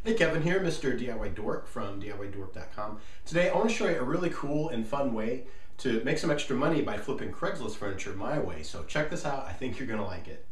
Hey, Kevin here, Mr. DIY Dork from DIYDork.com. Today I want to show you a really cool and fun way to make some extra money by flipping Craigslist furniture my way. So check this out, I think you're going to like it.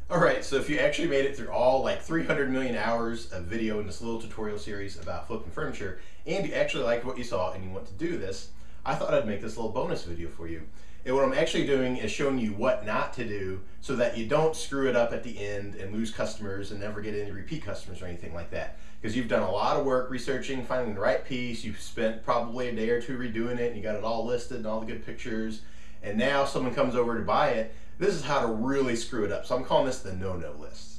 Alright, so if you actually made it through all like 300 million hours of video in this little tutorial series about flipping furniture, and you actually liked what you saw and you want to do this, I thought I'd make this little bonus video for you. And what I'm actually doing is showing you what not to do so that you don't screw it up at the end and lose customers and never get any repeat customers or anything like that. Because you've done a lot of work researching, finding the right piece, you've spent probably a day or two redoing it, and you got it all listed and all the good pictures, and now someone comes over to buy it. This is how to really screw it up. So I'm calling this the no-no list.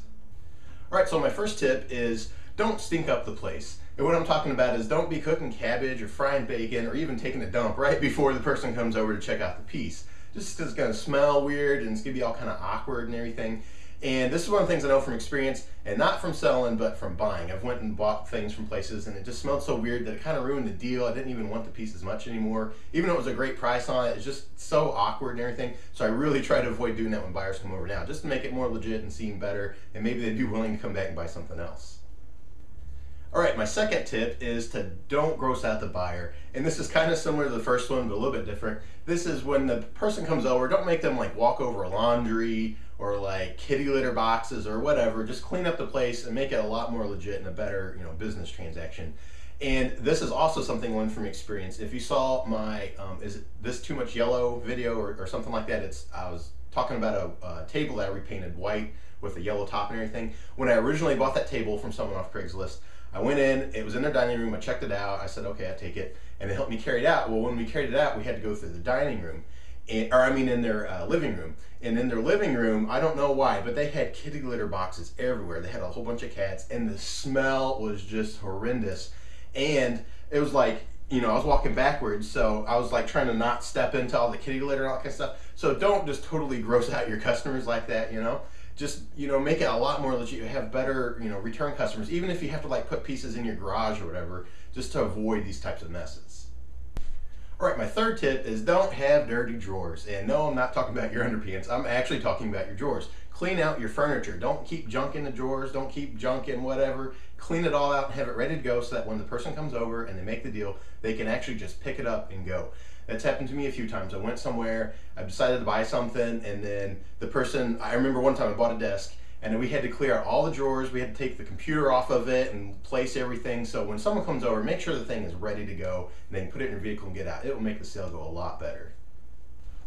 Alright, so my first tip is don't stink up the place. And what I'm talking about is don't be cooking cabbage or frying bacon or even taking a dump right before the person comes over to check out the piece. Just because it's going to smell weird and it's going to be all kind of awkward and everything. And this is one of the things I know from experience, and not from selling, but from buying. I've went and bought things from places and it just smelled so weird that it kind of ruined the deal. I didn't even want the piece as much anymore. Even though it was a great price on it, it's just so awkward and everything. So I really try to avoid doing that when buyers come over now, just to make it more legit and seem better, and maybe they'd be willing to come back and buy something else. Alright, my second tip is to don't gross out the buyer. And this is kind of similar to the first one, but a little bit different. This is when the person comes over, don't make them like walk over laundry or like kitty litter boxes or whatever. Just clean up the place and make it a lot more legit and a better, business transaction. And this is also something I learned from experience. If you saw my is it this too much yellow video or something like that, I was talking about a table that I repainted white with a yellow top and everything. When I originally bought that table from someone off Craigslist, I went in, it was in their dining room, I checked it out, I said, okay, I take it, and they helped me carry it out. Well, when we carried it out, we had to go through the dining room, in their living room. And in their living room, I don't know why, but they had kitty litter boxes everywhere. They had a whole bunch of cats, and the smell was just horrendous. And it was like, I was walking backwards, so I was like trying to not step into all the kitty litter and all that kind of stuff. So don't just totally gross out your customers like that, Just, make it a lot more legit. You have better, return customers, even if you have to like put pieces in your garage or whatever, just to avoid these types of messes. Alright, my third tip is don't have dirty drawers. And no, I'm not talking about your underpants. I'm actually talking about your drawers. Clean out your furniture. Don't keep junk in the drawers. Don't keep junk in whatever. Clean it all out and have it ready to go so that when the person comes over and they make the deal, they can actually just pick it up and go. That's happened to me a few times. I went somewhere, I decided to buy something, and then the person, I remember one time I bought a desk, and then we had to clear out all the drawers, we had to take the computer off of it and place everything, so when someone comes over, make sure the thing is ready to go, and then put it in your vehicle and get out. It will make the sale go a lot better.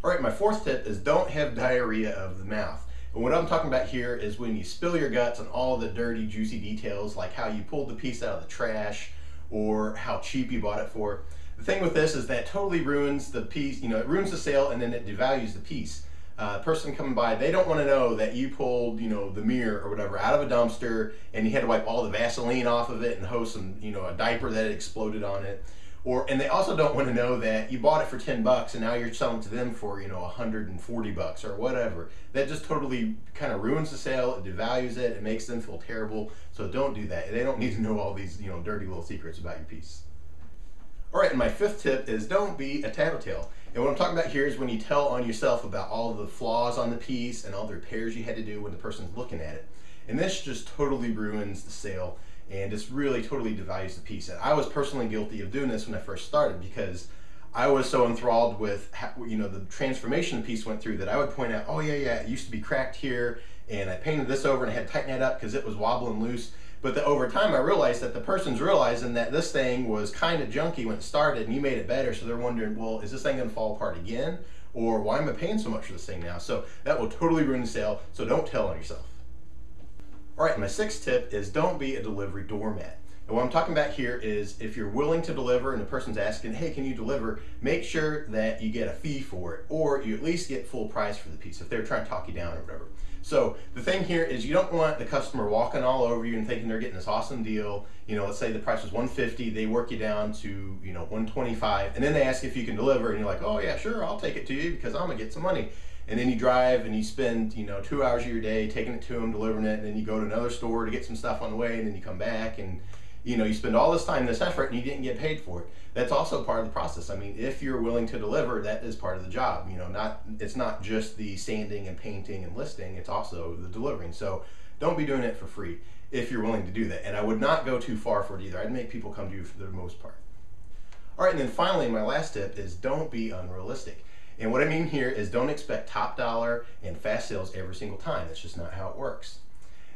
Alright, my fourth tip is don't have diarrhea of the mouth. And what I'm talking about here is when you spill your guts on all the dirty, juicy details, like how you pulled the piece out of the trash, or how cheap you bought it for. The thing with this is that totally ruins the piece, it ruins the sale, and then it devalues the piece. Person coming by, they don't want to know that you pulled, the mirror or whatever out of a dumpster and you had to wipe all the Vaseline off of it and hose some, a diaper that had exploded on it. And they also don't want to know that you bought it for 10 bucks and now you're selling to them for, 140 bucks or whatever. That just totally kind of ruins the sale, it devalues it, it makes them feel terrible. So don't do that. They don't need to know all these, dirty little secrets about your piece. Alright, and my fifth tip is don't be a tattletale. And what I'm talking about here is when you tell on yourself about all of the flaws on the piece and all the repairs you had to do when the person's looking at it. And this just totally ruins the sale and just really totally devalues the piece. And I was personally guilty of doing this when I first started because I was so enthralled with how, the transformation the piece went through that I would point out, oh yeah, it used to be cracked here and I painted this over and I had to tighten it up because it was wobbling loose. But over time I realized that the person's realizing that this thing was kind of junky when it started and you made it better, so they're wondering, well, is this thing going to fall apart again? Or why am I paying so much for this thing now? So that will totally ruin the sale, so don't tell on yourself. Alright, my sixth tip is don't be a delivery doormat. And what I'm talking about here is if you're willing to deliver and the person's asking, hey, can you deliver, make sure that you get a fee for it, or you at least get full price for the piece if they're trying to talk you down or whatever. So the thing here is you don't want the customer walking all over you and thinking they're getting this awesome deal. Let's say the price was $150, they work you down to $125, and then they ask if you can deliver, and you're like, oh yeah, sure, I'll take it to you because I'm gonna get some money. And then you drive and you spend 2 hours of your day taking it to them, delivering it, and then you go to another store to get some stuff on the way, and then you come back and you know, you spend all this time, this effort, and you didn't get paid for it. That's also part of the process. I mean, if you're willing to deliver, that is part of the job. You know, it's not just the sanding and painting and listing, it's also the delivering. So don't be doing it for free if you're willing to do that. And I would not go too far for it either. I'd make people come to you for the most part. All right, and then finally, my last tip is don't be unrealistic. And what I mean here is don't expect top dollar and fast sales every single time. That's just not how it works.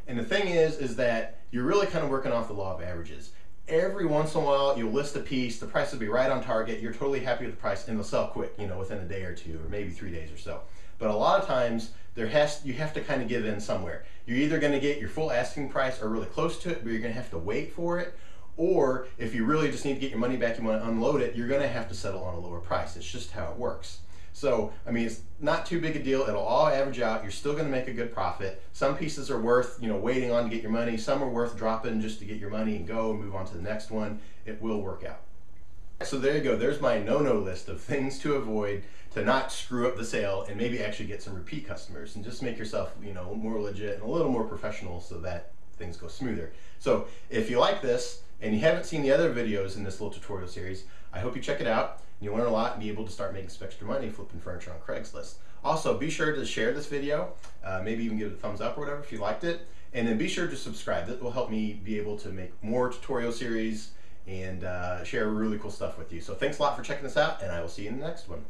And the thing is that you're really kind of working off the law of averages. Every once in a while, you'll list a piece, the price will be right on target, you're totally happy with the price, and they'll sell quick, you know, within a day or two, or maybe 3 days or so. But a lot of times, you have to kind of give in somewhere. You're either going to get your full asking price or really close to it, but you're going to have to wait for it. Or if you really just need to get your money back, you want to unload it, you're going to have to settle on a lower price. It's just how it works. So, I mean, it's not too big a deal. It'll all average out. You're still going to make a good profit. Some pieces are worth, you know, waiting on to get your money. Some are worth dropping just to get your money and go and move on to the next one. It will work out. So there you go. There's my no-no list of things to avoid to not screw up the sale and maybe actually get some repeat customers and just make yourself, you know, more legit and a little more professional so that things go smoother. So if you like this and you haven't seen the other videos in this little tutorial series, I hope you check it out. You'll learn a lot and be able to start making some extra money flipping furniture on Craigslist. Also, be sure to share this video, maybe even give it a thumbs up or whatever if you liked it, and then be sure to subscribe. That will help me be able to make more tutorial series and share really cool stuff with you. So thanks a lot for checking this out, and I will see you in the next one.